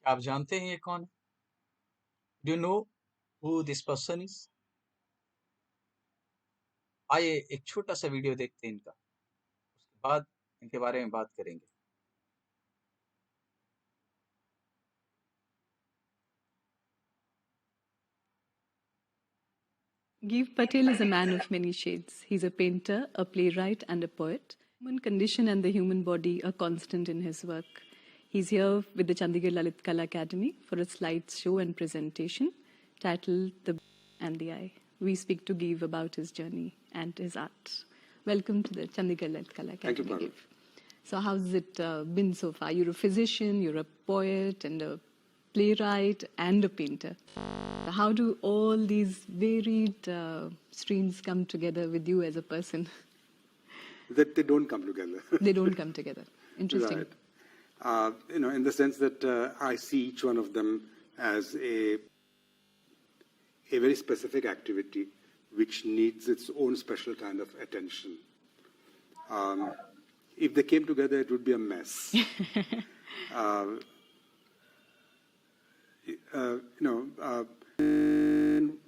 आप जानते हैं ये कौन है? Do you know who this person is? आइए एक छोटा सा वीडियो देखते हैं इनका, उसके बाद इनके बारे में बात करेंगे। Giv Patel is a man of many shades. He's a painter, a playwright, and a poet. Human condition and the human body are constant in his work. He's here with the Chandigarh Lalit Kala Academy for a slide show and presentation titled The and the Eye. We speak to Giv about his journey and his art. Welcome to the Chandigarh Lalit Kala Academy, Thank you, Giv. So how's it been so far? You're a physician, you're a poet, and a playwright, and a painter. How do all these varied streams come together with you as a person? That they don't come together. They don't come together. Interesting. Right. In the sense that I see each one of them as a very specific activity which needs its own special kind of attention. If they came together, it would be a mess.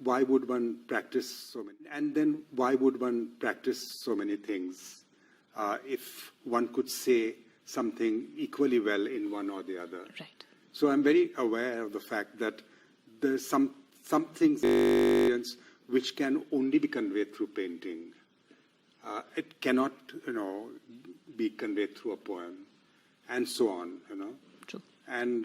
Why would one practice so many? And then why would one practice so many things if one could say something equally well in one or the other? Right. So I'm very aware of the fact that there's some things which can only be conveyed through painting. It cannot, be conveyed through a poem, and so on. True. And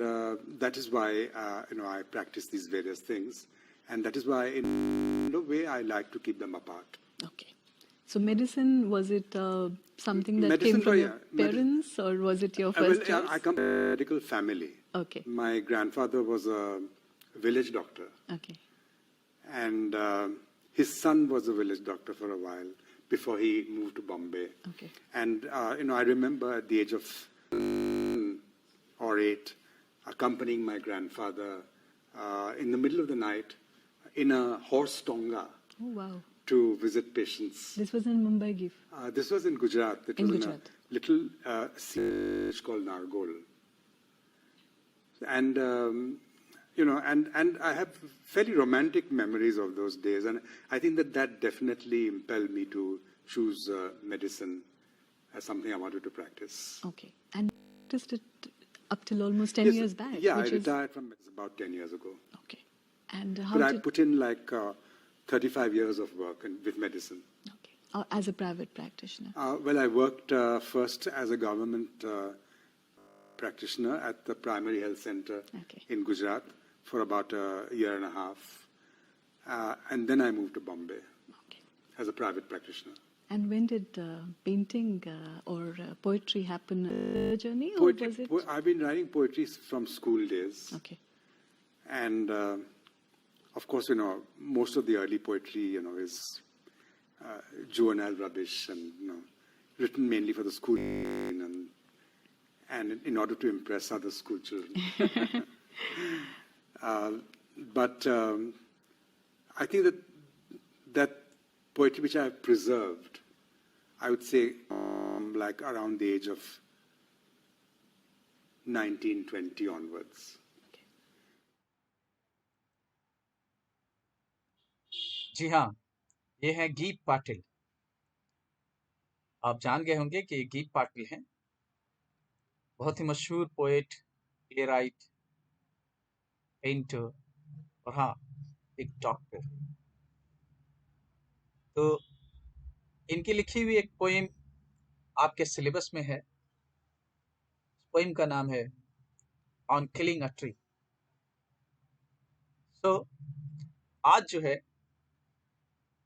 that is why, I practice these various things. And that is why, in a way, I like to keep them apart. Okay. So medicine, was it something that came from your parents, or was it your first choice? I come from a medical family. Okay. My grandfather was a village doctor. Okay. And his son was a village doctor for a while before he moved to Bombay. Okay. And, I remember at the age of 8, accompanying my grandfather in the middle of the night in a horse tonga. Oh, wow. To visit patients. This was in Mumbai, Giv? This was in Gujarat. It was in a little village called Nargol. And, and I have fairly romantic memories of those days. And I think that definitely impelled me to choose medicine as something I wanted to practice. Okay. And practiced it up till almost 10 years back? Yeah, I retired from medicine about 10 years ago. Okay. And how but I put in 35 years of work with medicine. Okay. As a private practitioner? Well, I worked first as a government practitioner at the primary health center in Gujarat for about a year and a half. And then I moved to Bombay as a private practitioner. And when did painting or poetry happen in the journey? Poetry, or was it? I've been writing poetry from school days. Okay. And of course, most of the early poetry, is juvenile rubbish and, written mainly for the school and in order to impress other school children. But I think that poetry which I have preserved, I would say like around the age of 19, 20 onwards. जी हाँ, ये है give Patil. आप जान गए होंगे कि ये give Patil हैं, बहुत ही मशहूर पोएट, प्लेराइट, पेंटर और हाँ, एक डॉक्टर। तो इनकी लिखी हुई एक पोएम आपके सिलेबस में है। पोएम का नाम है ऑन किलिंग अ ट्री। तो आज जो है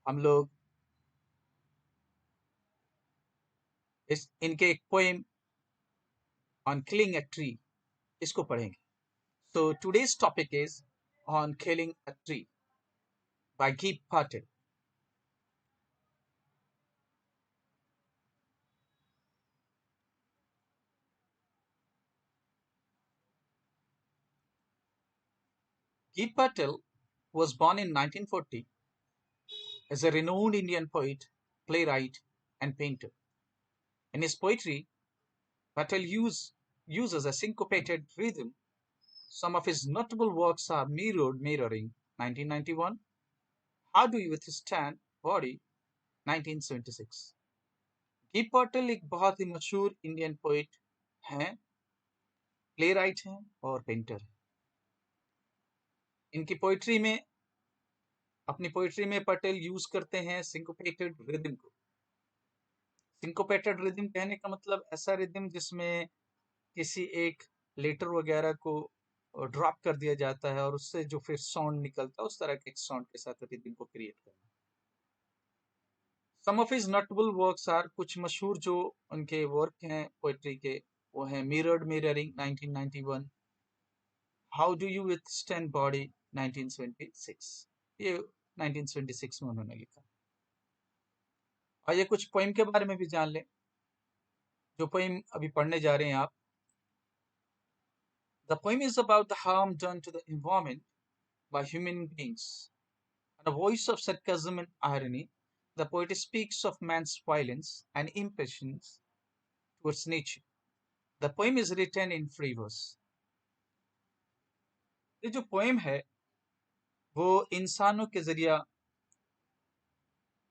हम लोग इनके एक poem on killing a tree इसको पढ़ेंगे। So today's topic is on killing a tree by Giv Patil. Giv Patil was born in 1940 as a renowned Indian poet, playwright, and painter. In his poetry, Patil uses a syncopated rhythm Some of his notable works are Mirroring 1991, How Do You Withstand Body 1976. Gibb Patil एक बहुत ही मशहूर Indian poet हैं, play right हैं और painter हैं। इनकी poetry में अपनी पोइट्री में पटेल यूज करते हैं सिंकोपेटेड रिदम को। सिंकोपेटेड रिदम कहने का मतलब ऐसा रिदम जिसमें किसी एक लेटर वगैरह को ड्रॉप कर दिया जाता है और उससे जो फिर साउंड निकलता है उस तरह के साउंड के साथ रिदम को क्रिएट करना। Some of his notable works are, कुछ मशहूर जो उनके वर्क हैं पोइट्री के वो हैं mirroring 1991, how do you withstand body 1976। ये 1976 में उन्होंने लिखा। और ये कुछ पोइम के बारे में भी जान लें। जो पोइम अभी पढ़ने जा रहे हैं आप, The poem is about the harm done to the environment by human beings. In a voice of sarcasm and irony, the poet speaks of man's violence and impatience towards nature. The poem is written in free verse. ये जो poem है वो इंसानों के जरिया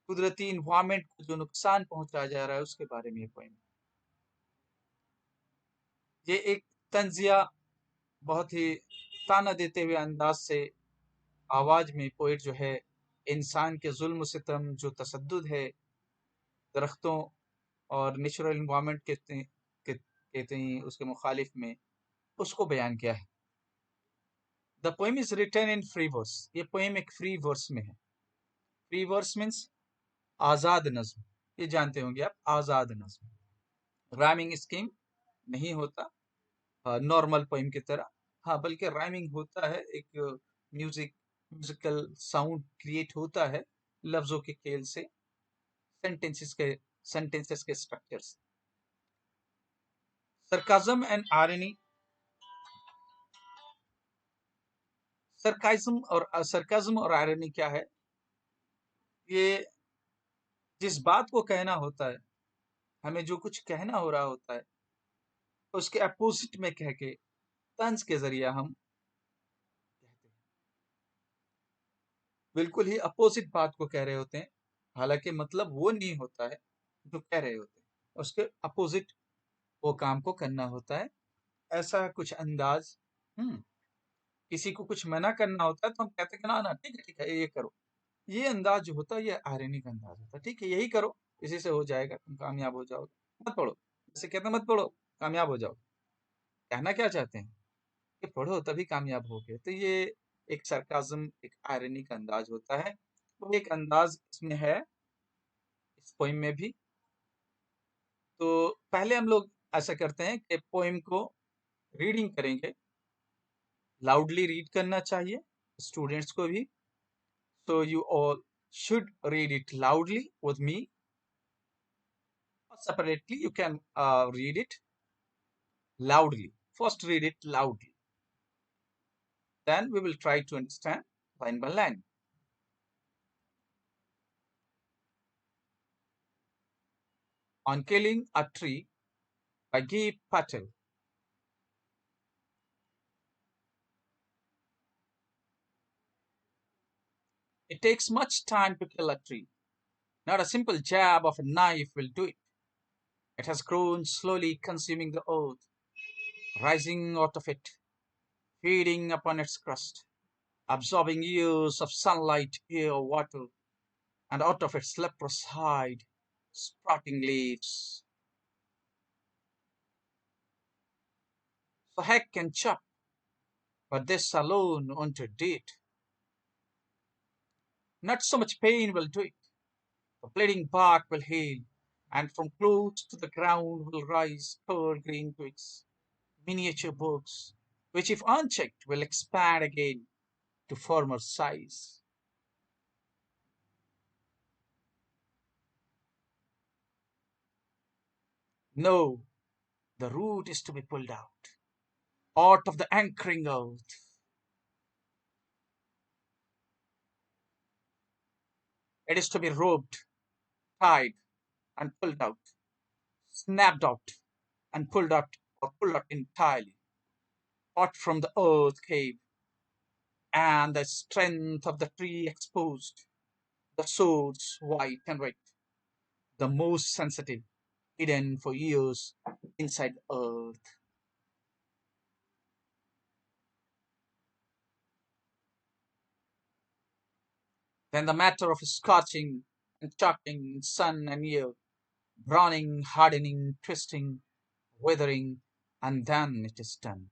कुदरती environment को जो नुकसान पहुंचाया जा रहा है उसके बारे में ये पोएम। ये एक तंजिया बहुत ही ताना देते हुए अंदाज से आवाज में पोएट जो है इंसान के जुल्म सितम जो तसद्दुद है दरख्तों और नेचुरल इन्वायरमेंट कहते हैं उसके मुखालिफ में उसको बयान किया है। The poem is written in free verse. ये पोएम एक फ्री वर्स में है। फ्री वर्स मीन्स आजाद नज्म, ये जानते होंगे आप, आजाद नज्म। राइमिंग स्कीम नहीं होता नॉर्मल पोएम की तरह, हाँ बल्कि राइमिंग होता है, एक म्यूजिकल साउंड क्रिएट होता है लफ्जों के खेल से, सेंटेंसेस के स्ट्रक्चर से। सरकाज़म एंड आयरनी, सरकाज़म और आयरनी क्या है? ये जिस बात को कहना होता है, हमें जो कुछ कहना हो रहा होता है उसके अपोजिट में कह के तंज के जरिए हम कहते हैं, बिल्कुल ही अपोजिट बात को कह रहे होते हैं, हालांकि मतलब वो नहीं होता है जो कह रहे होते हैं, उसके अपोजिट वो काम को करना होता है। ऐसा कुछ अंदाज। किसी को कुछ मना करना होता है तो हम कहते हैं ना ना ठीक है ये करो। ये अंदाज जो होता है ये आयरनी का अंदाज होता है। ठीक है यही करो, इसी से हो जाएगा, तुम कामयाब हो जाओगे, मत पढ़ो। जैसे कहते हैं मत पढ़ो कामयाब हो जाओ, कहना क्या चाहते हैं कि पढ़ो तभी कामयाब होगे। तो ये एक सरकाज़म, एक आयरनी का अंदाज होता है। तो एक अंदाज इसमें है इस पोइम में भी। तो पहले हम लोग ऐसा करते हैं कि पोइम को रीडिंग करेंगे, लाउडली रीड करना चाहिए स्टूडेंट्स को भी। So you all should read it loudly with me. Or separately, you can read it loudly. First, read it loudly. Then we will try to understand line by line. On Killing a Tree by Guy Patel. It takes much time to kill a tree. Not a simple jab of a knife will do it. It has grown slowly, consuming the earth, rising out of it, feeding upon its crust, absorbing years of sunlight, air, water, and out of its leprous hide, sprouting leaves. So hack can chop, but this alone won't do it. Not so much pain will do it. The bleeding bark will heal, and from close to the ground will rise tall green twigs, miniature bugs, which if unchecked will expand again to former size. No, the root is to be pulled out of the anchoring earth. It is to be roped, tied, and pulled out, snapped out, and pulled out entirely. hot from the earth cave, and the strength of the tree exposed, the swords white and red, the most sensitive, hidden for years inside the earth. Then the matter of scorching and choking sun and air, browning, hardening, twisting, withering, and then it is done.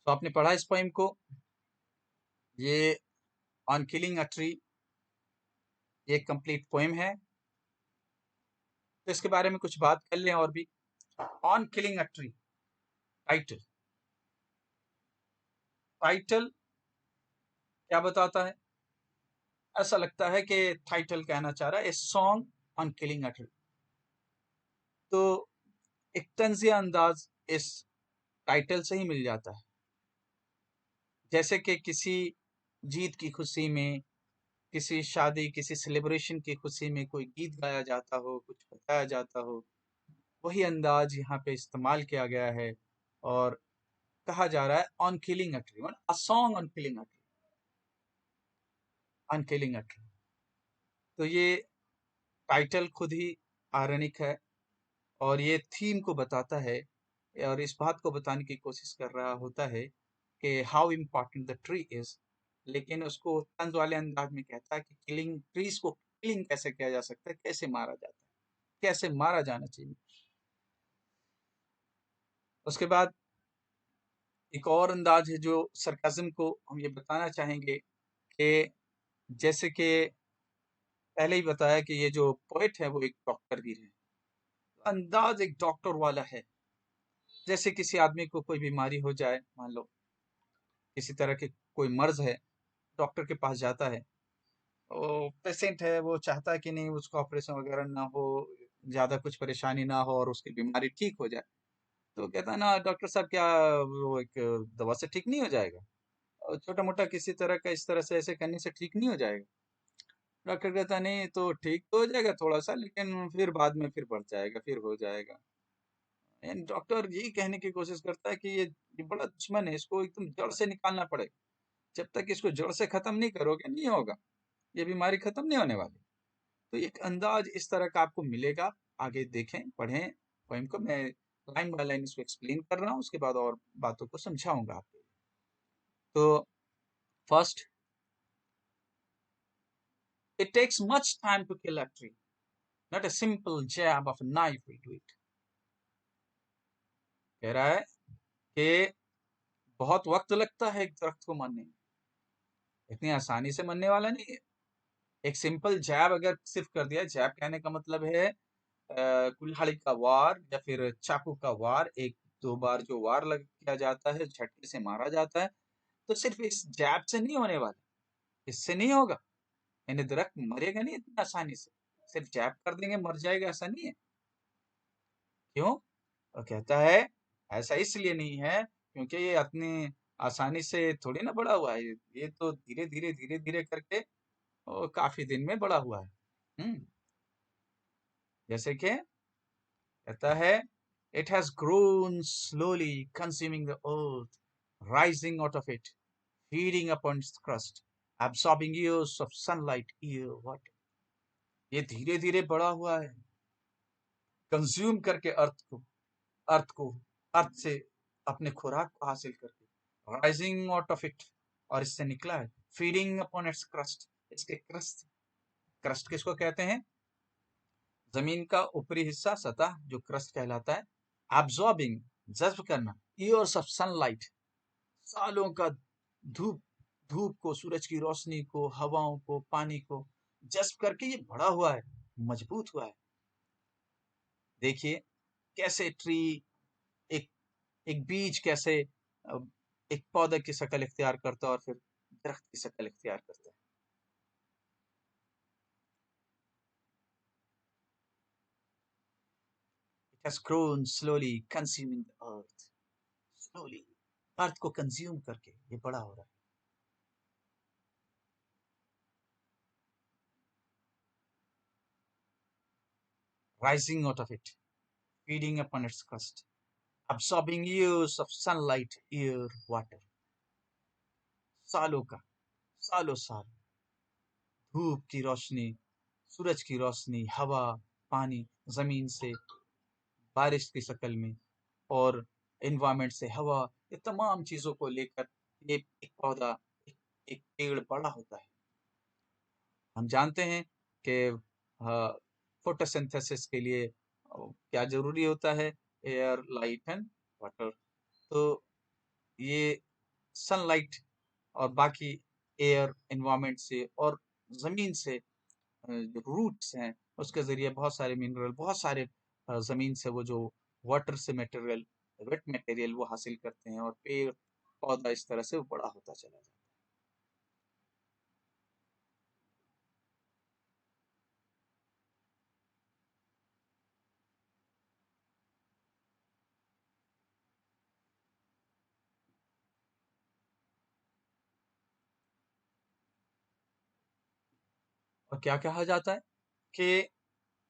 तो आपने पढ़ा इस poem को, ये on killing a tree, ये complete poem है। तो इसके बारे में कुछ बात कर लें और भी। On killing a tree, title, title क्या बताता है? ऐसा लगता है कि टाइटल कहना चाह रहा है a song on killing a tree. तो एक तंजिया अंदाज इस टाइटल से ही मिल जाता है, जैसे कि किसी जीत की खुशी में, किसी शादी, किसी सेलिब्रेशन की खुशी में कोई गीत गाया जाता हो, कुछ बताया जाता हो, वही अंदाज यहाँ पे इस्तेमाल किया गया है और कहा जा रहा है on killing a tree, a song on killing a tree, on killing a tree. तो ये टाइटल खुद ही आयरनिक है और ये थीम को बताता है और इस बात को बताने की कोशिश कर रहा होता है कि how important the tree is, लेकिन उसको तंज वाले अंदाज में कहता है कि किलिंग ट्रीज को किलिंग कैसे किया जा सकता है, कैसे मारा जाता है, कैसे मारा जाना चाहिए। उसके बाद एक और अंदाज है जो सरकाज़म को हम ये बताना चाहेंगे कि जैसे कि पहले ही बताया कि ये जो पोएट है वो एक डॉक्टर भी है, अंदाज एक डॉक्टर वाला है। जैसे किसी आदमी को कोई बीमारी हो जाए, मान लो किसी तरह के कोई मर्ज है, डॉक्टर के पास जाता है, वो पेशेंट है, वो चाहता है कि नहीं उसको ऑपरेशन वगैरह ना हो, ज़्यादा कुछ परेशानी ना हो और उसकी बीमारी ठीक हो जाए। तो कहता है ना डॉक्टर साहब, क्या वो एक दवा से ठीक नहीं हो जाएगा? और छोटा मोटा किसी तरह का इस तरह से ऐसे करने से ठीक नहीं हो जाएगा? डॉक्टर कहता नहीं, तो ठीक तो हो जाएगा थोड़ा सा, लेकिन फिर बाद में फिर बढ़ जाएगा, फिर हो जाएगा। यानी डॉक्टर यही कहने की कोशिश करता है कि ये बड़ा दुश्मन है, इसको एकदम जड़ से निकालना पड़ेगा। जब तक इसको जड़ से खत्म नहीं करोगे नहीं होगा, ये बीमारी खत्म नहीं होने वाली। तो एक अंदाज इस तरह का आपको मिलेगा। आगे देखें, पढ़ें पोएम को। मैं लाइन बाय लाइन इसको एक्सप्लेन कर रहा हूँ, उसके बाद और बातों को समझाऊंगा आपको। तो first, it takes much time to kill a tree, not a simple jab of a knife will do it। कह रहा है कि बहुत वक्त लगता है एक दरख्त को मारने में, इतनी आसानी से मरने वाला नहीं है। एक सिंपल जैब अगर सिर्फ कर दिया, जैब कहने का मतलब है कुल्हाड़ी का वार या फिर चाकू का वार, एक दो बार जो वार लग किया जाता है, झटके से मारा जाता है, तो सिर्फ इस जैब से नहीं होने वाला, इससे नहीं होगा। यानी दरख्त मरेगा नहीं इतनी आसानी से, सिर्फ जैब कर देंगे मर जाएगा ऐसा नहीं है। क्यों? वो कहता है ऐसा इसलिए नहीं है क्योंकि ये इतनी आसानी से थोड़ी ना बड़ा हुआ है, ये तो धीरे धीरे करके काफी दिन में बड़ा हुआ है। जैसे कि कहता है it has grown slowly, consuming the earth, rising out of it, feeding upon its crust, absorbing years of sunlight, year water। ये धीरे धीरे बड़ा हुआ है, कंज्यूम करके अर्थ को अर्थ से अपने खुराक को हासिल करके, राइजिंग आउट ऑफ इट, और इससे निकला है, फीडिंग अपॉन इट्स क्रस्ट, इसके क्रस्ट। क्रस्ट किसको कहते हैं? जमीन का ऊपरी हिस्सा, सतह, जो क्रस्ट कहलाता है। एब्जॉर्बिंग, जज्ब करना, ईयर्स ऑफ सनलाइट, सालों का धूप धूप को, सूरज की रोशनी को, हवाओं को, पानी को जज्ब करके ये बड़ा हुआ है, मजबूत हुआ है। देखिए कैसे ट्री, एक एक बीज कैसे एक पौधे की शक्ल इख्तियार करता है और फिर दरख्त की शक्ल इख्तियार करता है। It has grown slowly, consuming the earth। Slowly earth को कंज्यूम करके ये बड़ा हो रहा है। Rising out of it, feeding upon its crust, absorbing years of sunlight, air, water, सालों का, सालों साल धूप की रोशनी, सूरज की रोशनी, हवा, पानी, जमीन से, बारिश की शक्ल में और एनवायरमेंट से हवा, ये तमाम चीजों को लेकर ये एक पौधा, एक, एक पेड़ बड़ा होता है। हम जानते हैं कि फोटोसिंथेसिस के लिए क्या जरूरी होता है, एयर, लाइट एंड वाटर। तो ये सनलाइट और बाकी एयर, एनवायरमेंट से और जमीन से जो रूट्स हैं उसके जरिए बहुत सारे मिनरल, बहुत सारे जमीन से वो जो वाटर से मटेरियल, वेट मटेरियल वो हासिल करते हैं और पेड़ पौधा इस तरह से वो बड़ा होता चला जाता है। और क्या कहा जाता है कि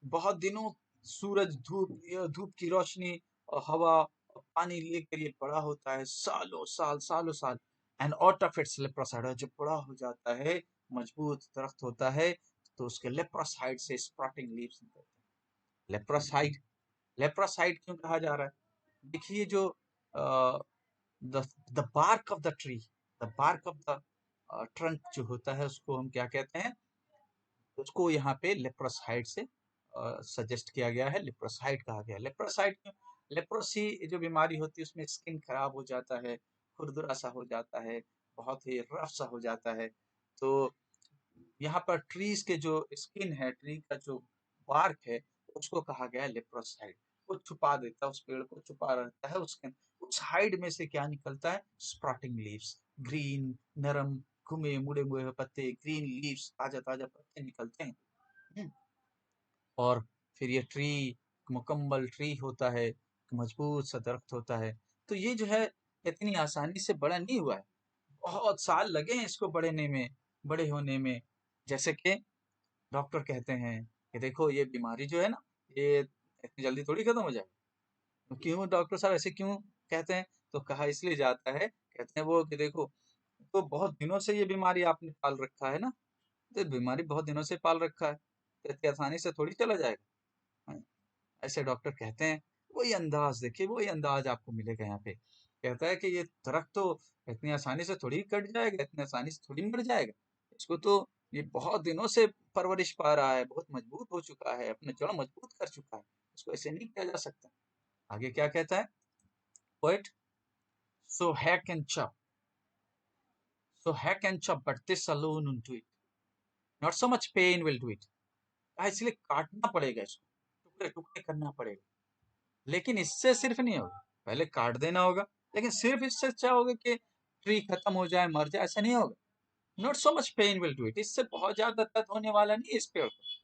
बहुत दिनों सूरज, धूप की रोशनी और हवा और पानी लेकर ये बड़ा होता है, सालों साल। एंड आउट ऑफ इट्स लेप्रोसाइड, जब बड़ा हो जाता है, मजबूत दरख्त होता है, तो उसके लेप्रोसाइड से स्प्राउटिंग लीव्स निकलते हैं। लेप्रोसाइड, लेप्रोसाइड क्यों कहा जा रहा है? देखिए जो the bark of the tree, the bark of the trunk जो होता है उसको हम क्या कहते हैं? उसको यहाँ पे लेप्रोसाइड से सजेस्ट किया गया है, लेप्रोसाइड कहा गया है। लेप्रोसाइड क्यों? लेप्रोसी जो बीमारी होती है उसमें स्किन खराब हो जाता है, खुरदुरा सा हो जाता है, बहुत ही रफ सा हो जाता है। तो यहाँ पर ट्रीज के जो स्किन है, ट्री का जो बार्क है, उसको कहा गया है लेप्रोसाइड। वो छुपा देता है, उस पेड़ को छुपा रहता है, उसके उस हाइड में से क्या निकलता है? स्प्राउटिंग लीव्स, ग्रीन, नरम, घुमे मुड़े हुए पत्ते, ग्रीन लीव्स, ताजा ताजा पत्ते निकलते हैं। हम्म, और फिर ये ट्री मुकम्मल ट्री होता है, मजबूत सा दरख्त होता है। तो ये जो है इतनी आसानी से बड़ा नहीं हुआ है, बहुत साल लगे हैं इसको बढ़ने में, बड़े होने में। जैसे कि डॉक्टर कहते हैं कि देखो ये बीमारी जो है ना, ये इतनी जल्दी थोड़ी खत्म हो जाएगी। तो क्यों डॉक्टर साहब ऐसे क्यों कहते हैं? तो कहा इसलिए जाता है, कहते हैं वो कि देखो, तो बहुत दिनों से ये बीमारी आपने पाल रखा है ना, तो बीमारी बहुत दिनों से पाल रखा है, तो इतनी आसानी से थोड़ी चला जाएगा। हाँ, ऐसे डॉक्टर कहते हैं। वही अंदाज देखिए, वही अंदाज आपको मिलेगा यहाँ पे। कहता है कि ये दरख्त तो इतनी आसानी से थोड़ी कट जाएगा, इतनी आसानी से थोड़ी मर जाएगा। इसको तो ये बहुत दिनों से परवरिश पा रहा है, बहुत मजबूत हो चुका है, अपने जड़ मजबूत कर चुका है, इसको ऐसे नहीं किया जा सकता। आगे क्या कहता है poet? So hack and chop, so hack and chop but this alone will do it, not so much pain will do it. इसलिए काटना पड़ेगा इसको, टुकड़े टुकड़े करना पड़ेगा, लेकिन इससे सिर्फ नहीं होगा। पहले काट देना होगा, लेकिन सिर्फ इससे अच्छा होगा कि ट्री खत्म हो जाए, मर जाए, ऐसा नहीं होगा। Not so much pain will do it, इससे बहुत ज्यादा दर्द होने वाला नहीं है इस पेड़ को।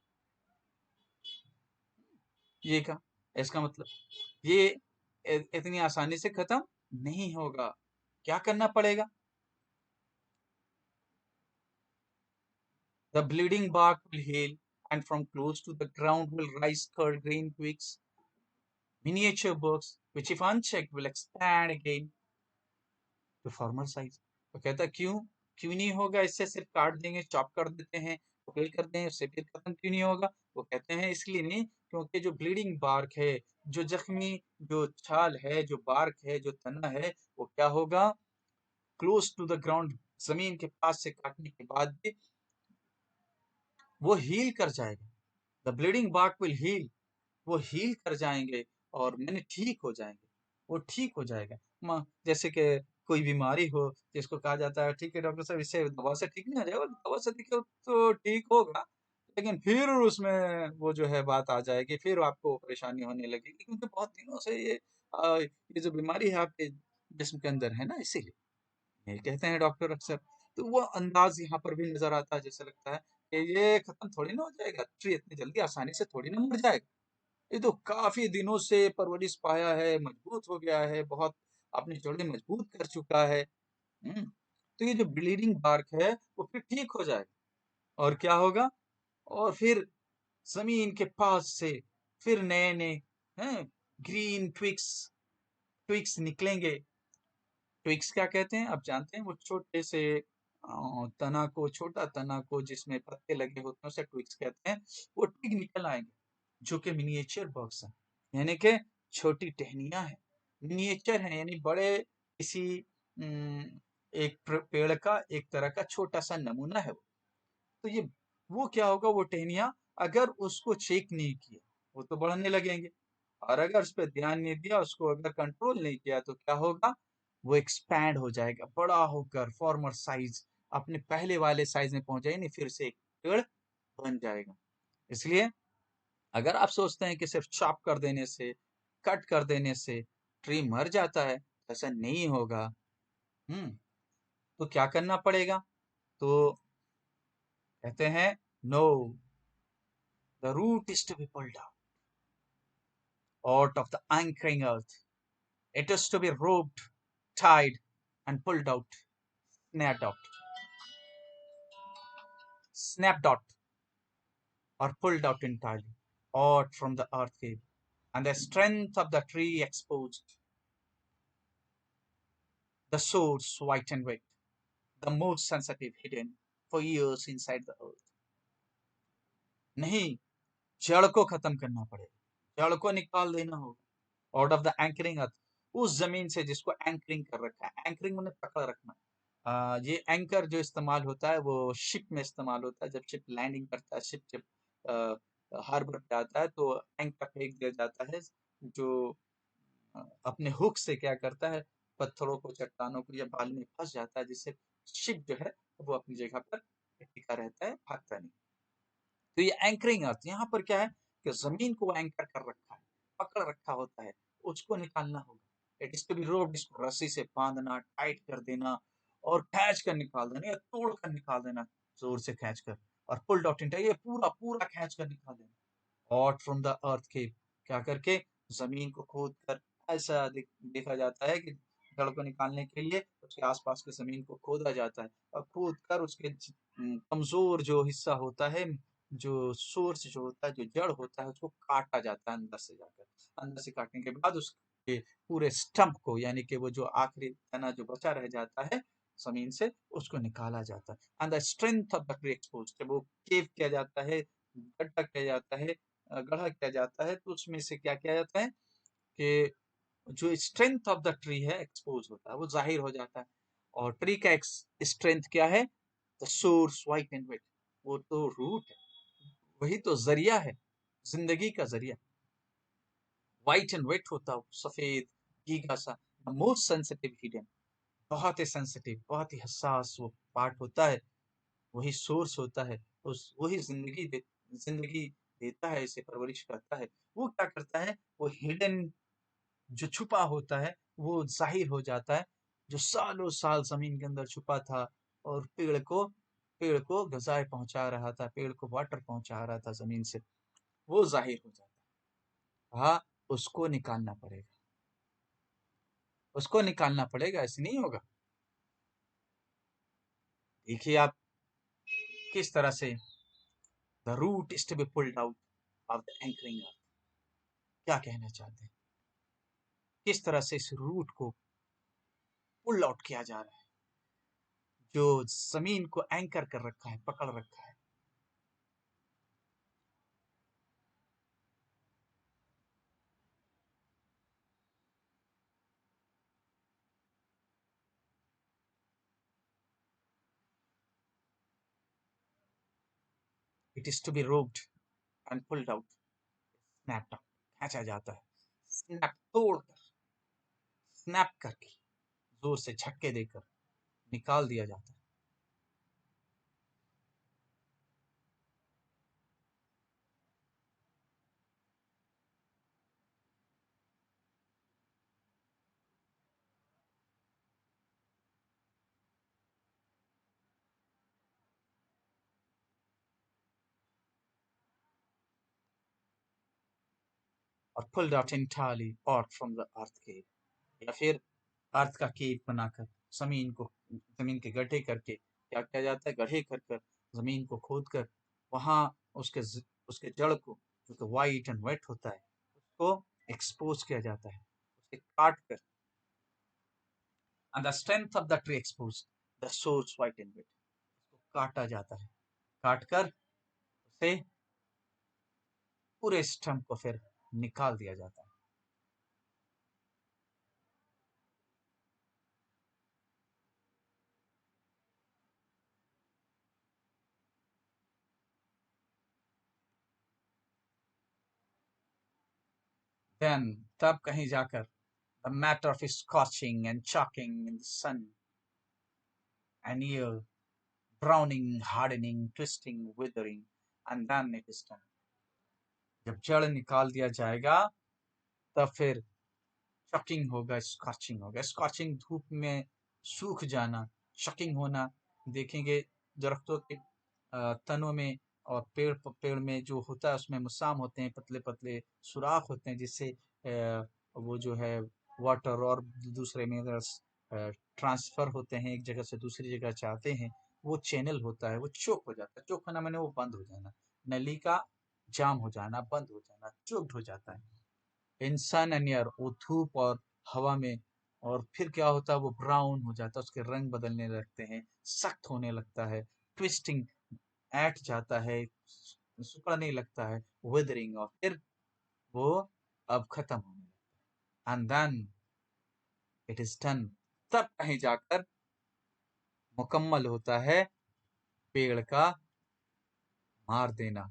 ये का इसका मतलब ये इतनी आसानी से खत्म नहीं होगा। क्या करना पड़ेगा? The bleeding bark will heal and from close to the ground will rise curled green twigs, miniature buds which if unchecked will expand again to former size। तो कहता क्यों, क्यों नहीं होगा? इससे सिर्फ काट देंगे, चॉप कर देते हैं, टुकड़े कर दें, उससे फिर खत्म क्यों नहीं होगा? वो कहते हैं इसलिए नहीं, क्योंकि जो ब्लीडिंग बार्क है, जो जख्मी जो छाल है, जो बार्क है, जो तना है, वो क्या होगा? क्लोज टू द ग्राउंड, जमीन के पास से काटने के बाद भी वो हील कर जाएगा। The bleeding bark will heal, वो हील कर जाएंगे और मैंने ठीक हो जाएंगे, वो ठीक हो जाएगा। जैसे कि कोई बीमारी हो जिसको कहा जाता है ठीक है डॉक्टर साहब इससे दवा से ठीक नहीं हो जाएगा, दवा से देखिए तो ठीक होगा, लेकिन फिर उसमें वो जो है बात आ जाएगी, फिर आपको परेशानी होने लगेगी, क्योंकि बहुत दिनों से ये जो बीमारी है आपके जिस्म के अंदर है ना, इसीलिए ये कहते हैं डॉक्टर अक्सर। तो वो अंदाज यहाँ पर भी नजर आता है, जैसे लगता है कि ये खत्म थोड़ी ना हो जाएगा, ट्री इतनी जल्दी आसानी से थोड़ी ना मर जाएगा, ये तो काफी दिनों से परवरिश पाया है, मजबूत हो गया है, बहुत अपनी जड़ें मजबूत कर चुका है। तो ये जो ब्लीडिंग बार्क है वो फिर ठीक हो जाएगा और क्या होगा, और फिर जमीन के पास से फिर नए नए हैं ग्रीन ट्विक्स ट्विक्स निकलेंगे। ट्विक्स क्या कहते हैं आप जानते हैं, वो छोटे से तना को, छोटा तना को जिसमें पत्ते लगे होते हैं उसे ट्विक्स कहते हैं। वो ट्विग निकल आएंगे जो कि मिनिएचर बग्स हैं, यानी कि छोटी टहनियां हैं, मिनिएचर हैं, यानी बड़े किसी एक पेड़ का एक तरह का छोटा सा नमूना है वो। तो ये वो क्या होगा, वो टहनियां अगर उसको चेक नहीं किया वो तो बढ़ने लगेंगे, और अगर उस पर ध्यान नहीं दिया, उसको अगर कंट्रोल नहीं किया तो क्या होगा, वो एक्सपैंड हो जाएगा, बड़ा होकर फॉर्मर साइज अपने पहले वाले साइज में पहुंच जाएगा, नहीं फिर से एक पेड़ बन जाएगा। इसलिए अगर आप सोचते हैं कि सिर्फ चॉप कर देने से, कट कर देने से ट्री मर जाता है, ऐसा नहीं होगा। तो क्या करना पड़ेगा, तो कहते हैं no, the root is to be pulled out of the anchoring earth. It is to be roped, tied, and pulled out, snapped out, snapped out, or pulled out entirely, out from the earth cave, and the strength of the tree exposed, the source white and wet, the most sensitive hidden for years inside the earth. नहीं, जड़ को खत्म करना पड़ेगा, जड़ को निकाल देना होगा, आउट ऑफ द एंकरिंग अर्थ, उस जमीन से जिसको एंकरिंग कर रखा है, एंकरिंग मैंने पकड़ रखना है। ये एंकर जो इस्तेमाल होता है वो शिप में इस्तेमाल होता है, जब शिप लैंडिंग करता है, शिप जब हार्बर पे आता है तो एंकर फेंक दिया जाता है, जो अपने हुक से क्या करता है, पत्थरों को, चट्टानों को या बाल में फंस जाता है, जिससे शिप जो है वो अपनी जगह पर टिका रहता है, भागता नहीं। तो ये एंकरिंग अर्थ, यहाँ पर क्या है कि जमीन को एंकर कर रखा है, पकड़ रखा होता है, उसको निकालना होगा। It is to be roped, इसको रस्सी से बांधना, टाइट कर देना और खींच कर निकाल देना या तोड़ कर निकाल देना, जोर से खींच कर, और पुल डॉट इंटा, ये पूरा पूरा खींच कर निकाल देना, आउट फ्रॉम द अर्थ के, क्या करके, जमीन को खोद कर। ऐसा देखा जाता है कि जड़ को निकालने के लिए उसके आसपास की जमीन को खोदा जाता है, और खोद कर उसके कमजोर जो हिस्सा होता है, जो सोर्स जो होता है, जो जड़ होता है, उसको काटा जाता है अंदर से जाकर। अंदर से काटने के बाद उसके पूरे स्टंप को, यानी कि वो जो आखिरी तना जो बचा रह जाता है जमीन से, उसको निकाला जाता है। And the strength of the tree expose, जब वो केव किया जाता है, गड्ढा किया जाता है, गढ़ा किया जाता है, तो उसमें से क्या किया जाता है कि जो स्ट्रेंथ ऑफ द ट्री है एक्सपोज होता है, वो जाहिर हो जाता है। और ट्री का स्ट्रेंथ क्या है, the source white and wet, वो तो रूट है, वही तो जरिया है, जिंदगी का जरिया। वाइट एंड वेट होता है, सफेद गीगा सा, मोस्ट सेंसिटिव हिडन, बहुत ही सेंसिटिव, बहुत ही हसास वो पार्ट होता है, वही सोर्स होता है, उस वही जिंदगी देता है, इसे परवरिश करता है। वो क्या करता है, वो हिडन जो छुपा होता है वो जाहिर हो जाता है, जो सालों साल जमीन के अंदर छुपा था और पेड़ को गजाएं पहुंचा रहा था, पेड़ को वाटर पहुंचा रहा था जमीन से, वो जाहिर हो जाता है। हाँ, उसको निकालना पड़ेगा, उसको निकालना पड़ेगा, ऐसे नहीं होगा। देखिए आप किस तरह से the root is to be pulled out of the anchoring earth, क्या कहना चाहते हैं, किस तरह से इस रूट को पुल आउट किया जा रहा है, जो जमीन को एंकर कर रखा है, पकड़ रखा है। It is to be roped and pulled out, snap खींचा जाता है, स्नैप तोड़कर, स्नैप करके, जोर से झटके देकर निकाल दिया जाता है। और pulled out entirely out from the earth cave, या फिर अर्थ का केव बनाकर, जमीन के गड्ढे करके क्या किया जाता है, गड्ढे कर कर जमीन को खोद कर वहां उसके जड़ को, जो कि वाइट एंड वेट होता है, उसको एक्सपोज किया जाता है, उसे काट कर, and the strength of the tree expose the source white and wet, उसको काटा जाता है, काट कर उसे पूरे स्टम्प को फिर निकाल दिया जाता है। देन तब कहीं जाकर the matter of scorching and chalking in the sun and you browning, hardening, twisting, withering, and then it is done. जब जड़ निकाल दिया जाएगा तब फिर शॉकिंग होगा, स्कॉचिंग होगा। स्कॉचिंग धूप में सूख जाना, शॉकिंग होना। देखेंगे दरख्तों के तनों में और पेड़ में जो होता है उसमें मुसाम होते हैं, पतले पतले सुराख होते हैं, जिससे वो जो है वाटर और दूसरे मिनरल्स ट्रांसफर होते हैं, एक जगह से दूसरी जगह जाते हैं। वो चैनल होता है, वो चोक हो जाता है। चोक होना मैंने वो बंद हो जाना, नली का जाम हो जाना, बंद हो जाना, चोक्ड हो जाता है। इंसान एंड एयर, वो धूप और हवा में, और फिर क्या होता है, वो ब्राउन हो जाता है, उसके रंग बदलने लगते हैं, सख्त होने लगता है, ट्विस्टिंग, ऐंठ जाता है, सिकुड़ने लगता है, विदरिंग, और फिर वो अब खत्म होने लगता है। And then it is done, तब कहीं जाकर मुकम्मल होता है पेड़ का मार देना।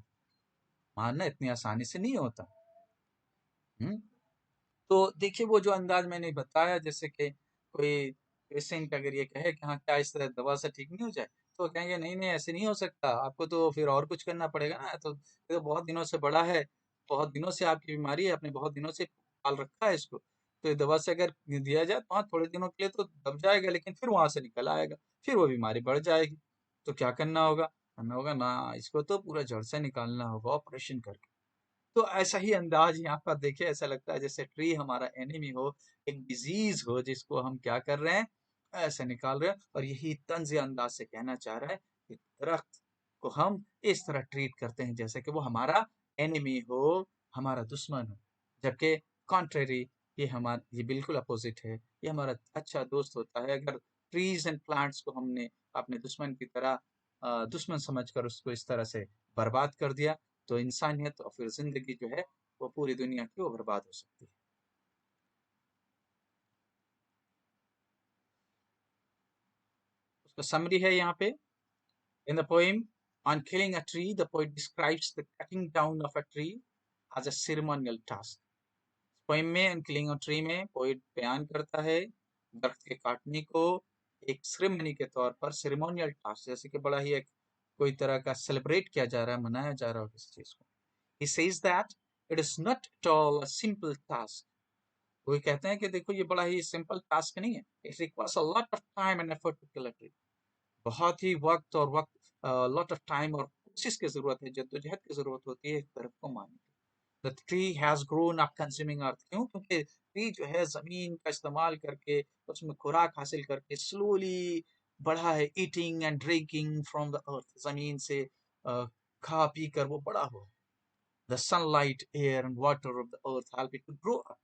मारना इतनी आसानी से नहीं होता। तो देखिए वो जो अंदाज मैंने बताया, जैसे कि कोई पेशेंट अगर ये कहे कि हाँ क्या इस तरह दवा से ठीक नहीं हो जाए, तो कहेंगे नहीं नहीं ऐसे नहीं हो सकता, आपको तो फिर और कुछ करना पड़ेगा ना, तो ये तो बहुत दिनों से बड़ा है, बहुत दिनों से आपकी बीमारी है, आपने बहुत दिनों से पाल रखा है इसको, तो ये दवा से अगर दिया जाए तो हाँ थोड़े दिनों के लिए तो दब जाएगा, लेकिन फिर वहां से निकल आएगा, फिर वो बीमारी बढ़ जाएगी। तो क्या करना होगा, हमें होगा ना इसको तो पूरा जड़ से निकालना होगा ऑपरेशन करके। तो ऐसा ही अंदाज यहाँ पर देखिए, ऐसा लगता है जैसे ट्री हमारा एनिमी हो, एक डिजीज हो जिसको हम क्या कर रहे हैं, ऐसे निकाल रहे हैं। और यही तंज अंदाज से कहना चाह रहा है कि दरख्त को हम इस तरह ट्रीट करते हैं जैसे कि वो हमारा एनिमी हो, हमारा दुश्मन हो, जबकि कॉन्ट्रेरी ये बिल्कुल अपोजिट है, ये हमारा अच्छा दोस्त होता है। अगर ट्रीज एंड प्लांट्स को हमने अपने दुश्मन की तरह दुश्मन समझकर उसको इस तरह से बर्बाद कर दिया, तो इंसानियत और फिर जिंदगी जो है वो पूरी दुनिया की वो बर्बाद हो सकती है। उसका समरी है यहाँ पे, in the poem on killing a tree the poet describes the cutting down of a tree as a ceremonial task. Poem में ऑन किलिंग अ ट्री में पोएट बयान करता है दरख्त के काटने को एक सेरेमनी के तौर पर, सेरेमोनियल टास्क, जैसे कि बड़ा ही एक कोई तरह का सेलिब्रेट किया जा रहा है, मनाया जा रहा है किसी चीज को। He says that it is not at all a simple task. वो कहते हैं कि देखो ये बड़ा ही सिंपल टास्क नहीं है, it requires a lot of time and effort to kill a tree. बहुत ही वक्त लॉट ऑफ टाइम और कोशिश की जरूरत है, जद्दोजहद की जरूरत होती है एक तरफ को मारने की। The tree has grown up consuming earth, क्यों, क्योंकि ट्री जो है जमीन का इस्तेमाल करके, उसमें खुराक हासिल करके स्लोली बढ़ा है, eating and drinking from the earth, जमीन से खा पी कर वो बड़ा हो। The sunlight, air and water of the earth help it to grow up.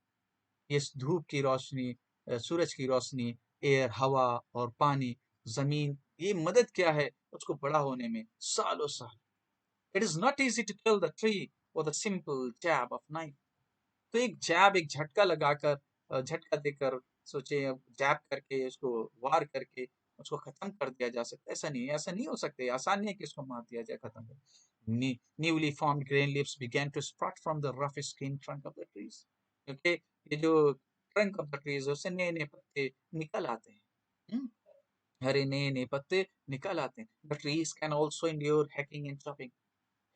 ये धूप की रोशनी, सूरज की रोशनी, एयर, हवा और पानी, जमीन, ये मदद क्या है उसको बड़ा होने में, सालों साल। It is not easy to kill the tree with a simple jab of knife. तो एक जैब, एक झटका लगाकर, झटका देकर, सोचे जैब करके उसको वार करके उसको खत्म कर दिया जा सकता है, ऐसा नहीं है, ऐसा नहीं हो सकता, आसान नहीं है कि इसको मार दिया जाए, खत्म कर। Newly formed green leaves began to sprout from the rough skinned trunk of the trees, क्योंकि ये जो ट्रंक ऑफ द ट्रीज है उससे नए नए पत्ते निकल आते हैं। हम्म, हरे नए नए पत्ते निकल आते हैं। The trees can also endure hacking and chopping.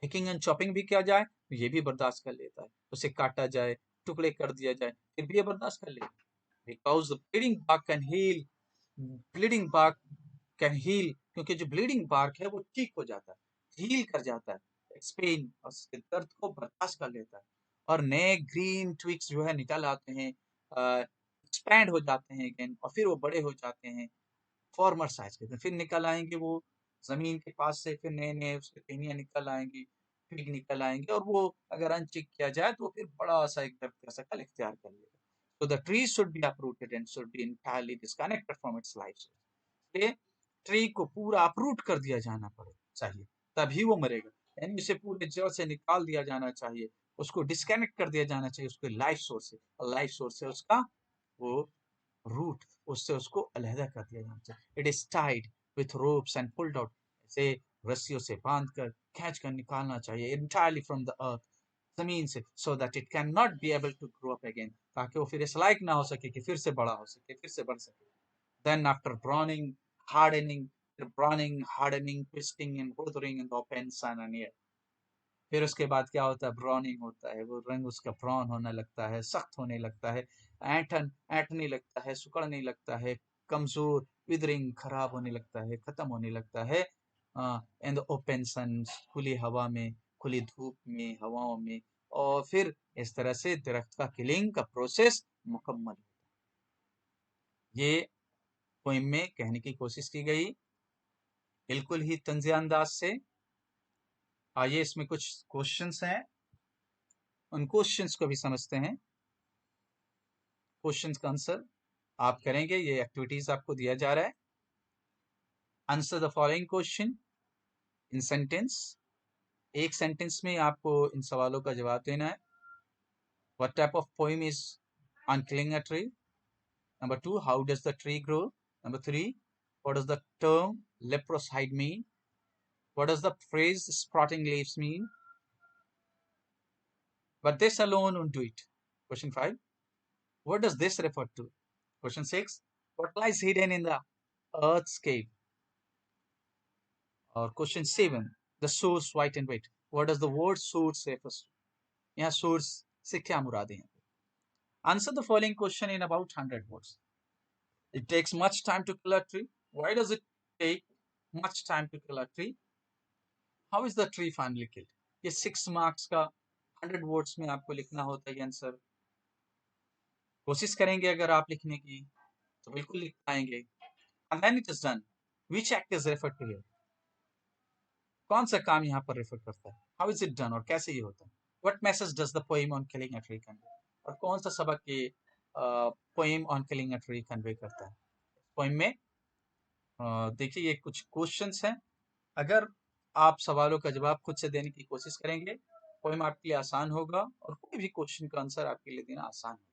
Hacking and chopping भी किया जाए तो ये भी बर्दाश्त कर लेता है, उसे काटा जाए, टुकड़े कर दिया जाए, फिर भी ये बर्दाश्त कर लेता है। Because the bleeding bark can heal, bleeding bark can heal, क्योंकि जो ब्लीडिंग बार्क है वो ठीक हो जाता है, हील कर जाता है, पेन और उसके दर्द को बर्दाश्त कर लेता है, और नए ग्रीन ट्विक्स जो है निकल आते हैं, एक्सपैंड हो जाते हैं अगेन, और फिर वो बड़े हो जाते हैं फॉर्मर साइज के, फिर निकल आएंगे वो जमीन के पास से, फिर नए नए उसके टहनियाँ निकल आएंगी, फिर निकल आएंगे, और वो अगर अनचेक किया जाए तो फिर बड़ा सा एक दरख्त का शक्ल इख्तियार कर लेगा। So the tree should be uprooted and should be entirely disconnected from its life source. Tree को पूरा अपरूट कर दिया जाना पड़े चाहिए, तभी वो मरेगा, यानी उसे पूरे जड़ से निकाल दिया जाना चाहिए, उसको डिस्कनेक्ट कर दिया जाना चाहिए उसके लाइफ सोर्स से, और लाइफ सोर्स से उसका वो रूट, उससे उसको अलहदा कर दिया जाना चाहिए। It is tied with ropes and pulled out, ऐसे रस्सियों से बांध कर खींच कर निकालना चाहिए entirely from the earth, जमीन से, so that it cannot be able to grow up again, ताकि वो फिर इस लायक ना हो सके कि फिर से बड़ा हो सके, फिर से बढ़ सके। Then after browning, hardening, twisting and withering in the open sun and air, फिर उसके बाद क्या होता है, ब्राउनिंग होता है, वो रंग उसका ब्राउन होने लगता है, सख्त होने लगता है, ऐंठने लगता है, सुकड़ने लगता है, कमजोर, विदरिंग, खराब होने लगता है, खत्म होने लगता है इन द ओपन सन, खुली हवा में, खुली धूप में, हवाओं में, और फिर इस तरह से दरख्त का किलिंग का प्रोसेस मुकम्मल। ये पोइम में कहने की कोशिश की गई बिल्कुल ही तंज़िया अंदाज से। आइए इसमें कुछ क्वेश्चंस हैं, उन क्वेश्चंस को भी समझते हैं। क्वेश्चंस का आंसर आप करेंगे, ये एक्टिविटीज आपको दिया जा रहा है। Answer the following question in sentence, एक सेंटेंस में आपको इन सवालों का जवाब देना है। What type of poem is on killing a tree? Number 2, how does the tree grow? Number 3, what does the term leprous hide mean? What does the phrase sprouting leaves mean? But this alone won't do it. Question 5, what does this refer to? Question 6, what lies hidden in the earth's cave? Or question 7, the source white and wet. What does the word source refer to? यहाँ source से क्या मुराद है? Answer the following question in about 100 words. It takes much time to kill a tree. Why does it take much time to kill a tree? How is the tree finally killed? ये 6 marks का 100 words में आपको लिखना होता है answer. कोशिश करेंगे अगर आप लिखने की तो बिल्कुल लिख पाएंगे। And then it is done. Which act is referred to here? कौन सा काम यहाँ पर रेफर करता है? How is it done? और कैसे ये होता है? What message does the poem on killing a tree convey? और कौन सा सबक ये poem on killing a tree convey करता है? पोइम में देखिए ये कुछ क्वेश्चंस हैं, अगर आप सवालों का जवाब खुद से देने की कोशिश करेंगे पोइम आपके लिए आसान होगा, और कोई भी क्वेश्चन का आंसर आपके लिए देना आसान होगा।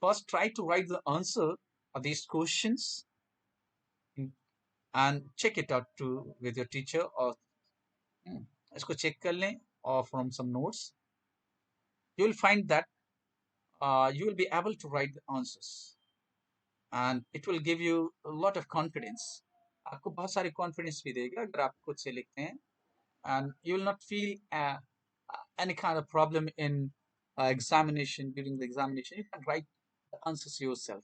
First try to write the answer of this questions and check it out too with your teacher, or इसको चेक कर लें, or from some notes. You will find that you will be able to write the answers and it will give you a lot of confidence. आपको बहुत सारी confidence भी देगा अगर आप खुद से लिखते हैं, and you will not feel any kind of problem in examination. During the examination you can write the answers yourself.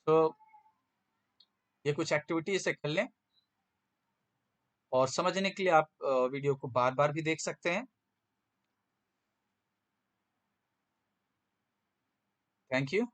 So ये कुछ एक्टिविटीज से कर लें, और समझने के लिए आप वीडियो को बार बार भी देख सकते हैं। Thank you.